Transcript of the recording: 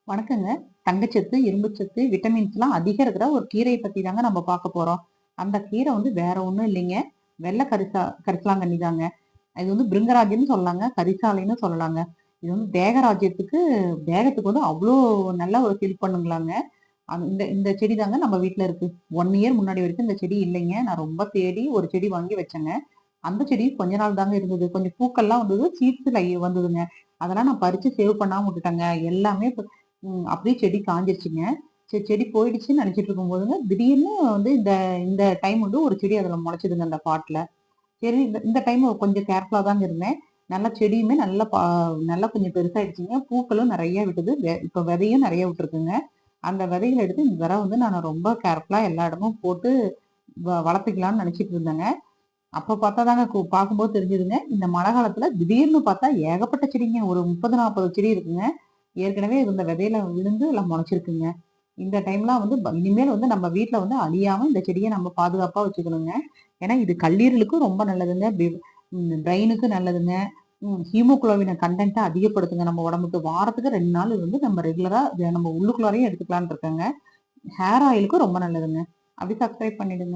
வணக்கங்க. தங்கச்சத்து, இரும்புச்சத்து, விட்டமின்ஸ்லாம் அதிகம் இருக்கிற ஒரு கீரைய பத்தி தாங்க நம்ம பார்க்க போறோம். அந்த கீரை வந்து வேற ஒண்ணும் இல்லைங்க. வெள்ள கரிசலாங்கண்ணி தாங்க. இது வந்து பிருங்கராஜன்னு சொல்லலாங்க. கரிசாலைன்னு சொல்லலாங்க. இது வந்து தேகத்துக்கு வந்து அவ்ளோ நல்லா ஒரு ஹெல்ப் பண்ணுங்களாங்க. இந்த இந்த செடி தாங்க நம்ம வீட்ல இருக்கு. 1 இயர் முன்னாடி வரைக்கும் இந்த செடி இல்லைங்க. நான் ரொம்ப தேடி ஒரு செடி வாங்கி வச்சேங்க. அந்த செடி கொஞ்ச நாள் தாங்க இருந்தது. கொஞ்சம் பூக்கள்லாம் வந்தது. சீட்ஸ்ல வந்ததுங்க. அதெல்லாம் நான் பறிச்சு சேவ் பண்ணாம விட்டுட்டேங்க. எல்லாமே அப்படியே செடி காஞ்சிருச்சுங்க. சரி செடி போயிடுச்சுன்னு நெனச்சுட்டு இருக்கும்போதுங்க, திடீர்னு வந்து இந்த இந்த டைம் வந்து ஒரு செடி அதுல மொளச்சதுங்க அந்த பாட்ல. சரி இந்த இந்த டைம் கொஞ்சம் கேர்ஃபுல்லா தாங்க இருந்தேன். நல்லா செடியுமே நல்லா கொஞ்சம் பெருசாயிடுச்சுங்க. பூக்களும் நெறைய விட்டது. இப்ப விதையும் நெறைய விட்டுருக்குங்க. அந்த விதைகள எடுத்து இந்த தடவ வந்து நானு ரொம்ப கேர்ஃபுல்லா எல்லா இடமும் போட்டு வளர்த்துக்கலான்னு நெனச்சுட்டு இருந்தேங்க. அப்ப பார்த்தா தாங்க பார்க்கும்போது தெரிஞ்சதுங்க. இந்த மழை காலத்துல திடீர்னு பார்த்தா ஏகப்பட்ட செடிங்க. ஒரு 30, 40 செடி இருக்குங்க. ஏற்கனவே இருந்த விதையில விழுந்து எல்லாம் முளைச்சிருக்குங்க. இந்த டைம்லாம் வந்து இனிமேல் வந்து நம்ம வீட்ல வந்து அழியாம இந்த செடிய நம்ம பாதுகாப்பா வச்சுக்கணுங்க. ஏன்னா இது கல்லீரலுக்கும் ரொம்ப நல்லதுங்க. பிரெயினுக்கு நல்லதுங்க. ஹீமோகுளோபின் கன்டென்ட்ட அதிகப்படுத்துங்க நம்ம உடம்புக்கு. வாரத்துக்கு 2 நாள் வந்து நம்ம ரெகுலரா இத நம்ம உள்ளுக்குள்ளாரையும் எடுத்துக்கலாம்னு இருக்கேங்க. ஹேர் ஆயிலுக்கும் ரொம்ப நல்லதுங்க. அப்படி சப்ஸ்கிரைப் பண்ணிடுங்க.